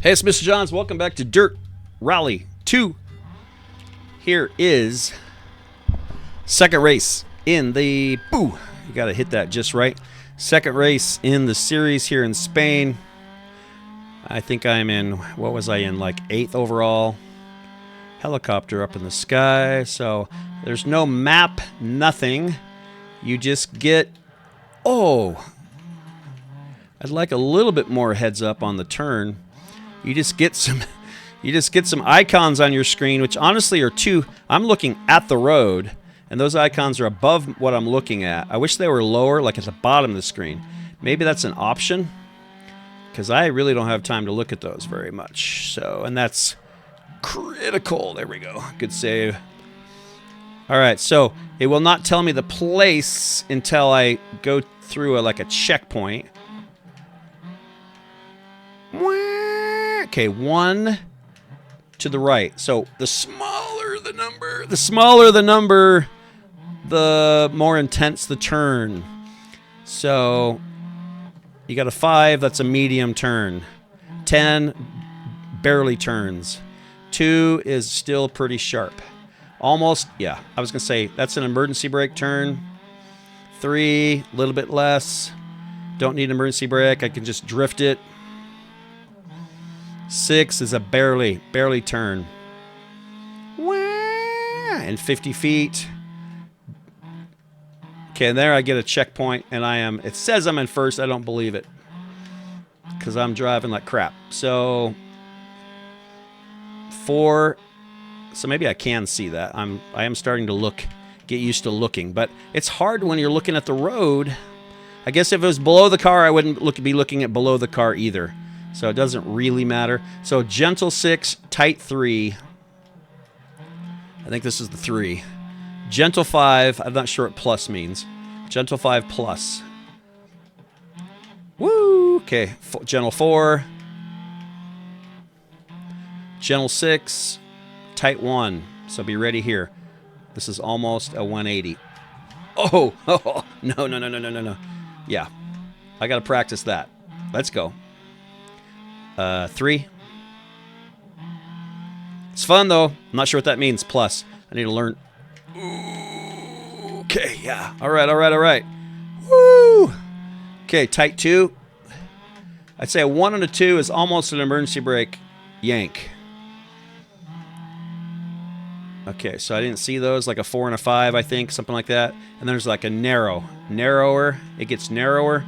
Hey, it's Mr. Johns. Welcome back to Dirt Rally 2. Here is second race in the... Boo! You got to hit that just right. Second race in the series here in Spain. I think I'm in... What was I in? Like 8th overall. Helicopter up in the sky. So there's no map, nothing. You just get... Oh! I'd like a little bit more heads up on the turn. You just get some icons on your screen, which honestly are two. I'm looking at the road, and those icons are above what I'm looking at. I wish they were lower, like at the bottom of the screen. Maybe that's an option, because I really don't have time to look at those very much. So, and that's critical. There we go. Good save. All right, so it will not tell me the place until I go through like a checkpoint. Okay, 1 to the right. So the smaller the number, the more intense the turn. So you got a 5, that's a medium turn. 10 barely turns. 2 is still pretty sharp. Almost, yeah, I was going to say that's an emergency brake turn. 3, a little bit less. Don't need an emergency brake. I can just drift it. 6 is a barely turn. And 50 feet. Okay, and there I get a checkpoint, and it says I'm in first. I don't believe it, because I'm driving like crap. So 4, so maybe I can see that. I am starting to get used to looking, but it's hard when you're looking at the road. I guess if it was below the car, I wouldn't be looking at below the car either. So it doesn't really matter. So gentle 6, tight 3. I think this is the 3. Gentle 5. I'm not sure what plus means. Gentle 5 plus. Woo! Okay. Gentle 4. Gentle 6. Tight 1. So be ready here. This is almost a 180. Oh! No. Yeah. I got to practice that. Let's go. 3. It's fun, though. I'm not sure what that means. Plus, I need to learn. Ooh, okay, yeah. All right. Woo! Okay, tight 2. I'd say a 1 and a 2 is almost an emergency brake yank. Okay, so I didn't see those. Like a 4 and a 5, I think, something like that. And there's like a narrower. It gets narrower.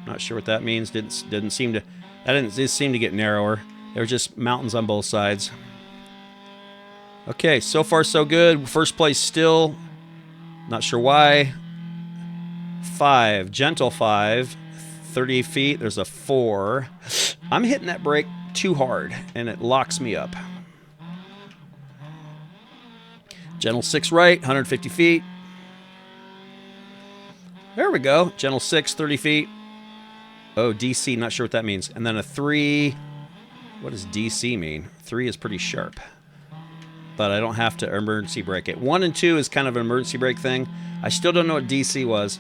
Not sure what that means. Didn't seem to get narrower. There were just mountains on both sides. Okay, so far so good. First place still. Not sure why. 5, gentle 5. 30 feet. There's a 4. I'm hitting that brake too hard, and it locks me up. Gentle 6 right, 150 feet. There we go. Gentle 6, 30 feet. Oh, DC, not sure what that means. And then a 3. What does DC mean? 3 is pretty sharp. But I don't have to emergency brake it. 1 and 2 is kind of an emergency brake thing. I still don't know what DC was.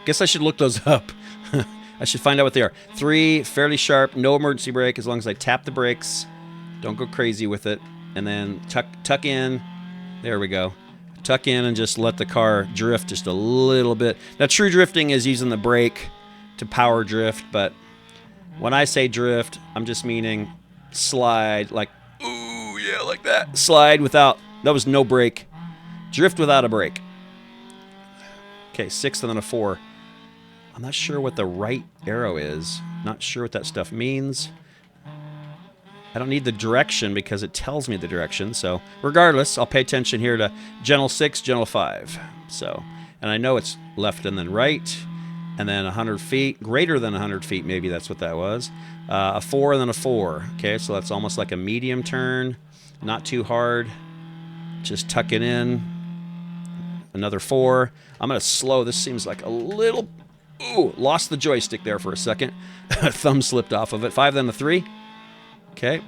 Guess I should look those up. I should find out what they are. 3, fairly sharp, no emergency brake as long as I tap the brakes. Don't go crazy with it. And then tuck in. There we go. Tuck in and just let the car drift just a little bit. Now, true drifting is using the brake to power drift, but when I say drift, I'm just meaning slide, like, ooh, yeah, like that. Slide without, that was no brake. Drift without a brake. Okay, 6 and then a 4. I'm not sure what the right arrow is. Not sure what that stuff means. I don't need the direction because it tells me the direction, so regardless, I'll pay attention here to gentle 6, gentle 5. So, and I know it's left and then right. And then 100 feet, greater than 100 feet, maybe that's what that was. A 4 and then a 4. Okay, so that's almost like a medium turn. Not too hard. Just tuck it in. Another 4. I'm going to slow. This seems like a little... Ooh, lost the joystick there for a second. Thumb slipped off of it. 5, then a 3. Okay.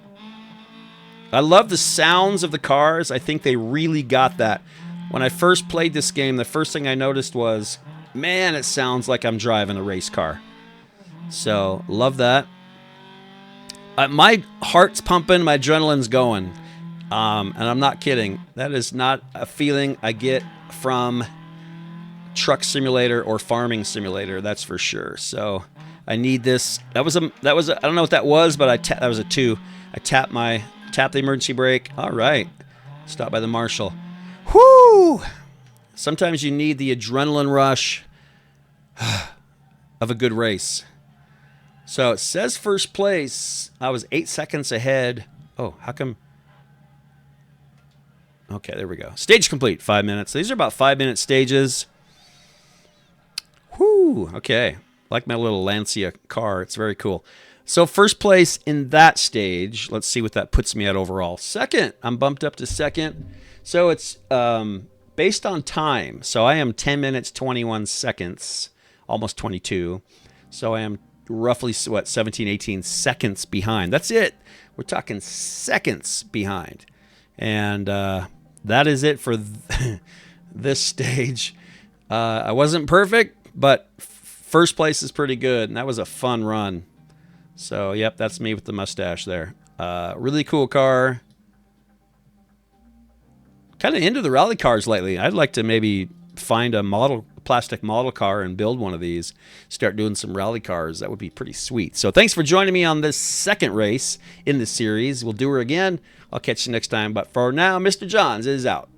I love the sounds of the cars. I think they really got that. When I first played this game, the first thing I noticed was... Man, it sounds like I'm driving a race car. So, love that. My heart's pumping, my adrenaline's going, and I'm not kidding. That is not a feeling I get from Truck Simulator or Farming Simulator, that's for sure. So I need this. That was a I don't know what that was, but that was a 2. I tapped the emergency brake. All right, stop by the marshal. Whoo! Sometimes you need the adrenaline rush of a good race. So it says first place. I was 8 seconds ahead. Oh, how come? Okay, there we go. Stage complete, 5 minutes. These are about 5-minute stages. Whoo, okay. Like my little Lancia car. It's very cool. So first place in that stage. Let's see what that puts me at overall. Second, I'm bumped up to second. So it's based on time. So I am 10 minutes, 21 seconds, almost 22. So I am roughly, 17, 18 seconds behind. That's it. We're talking seconds behind. And that is it for this stage. I wasn't perfect, but first place is pretty good. And that was a fun run. So, yep, that's me with the mustache there. Really cool car. Kind of into the rally cars lately. I'd like to maybe find a plastic model car and build one of these. Start doing some rally cars. That would be pretty sweet. So thanks for joining me on this second race in the series. We'll do her again. I'll catch you next time. But for now, Mr. Johns is out.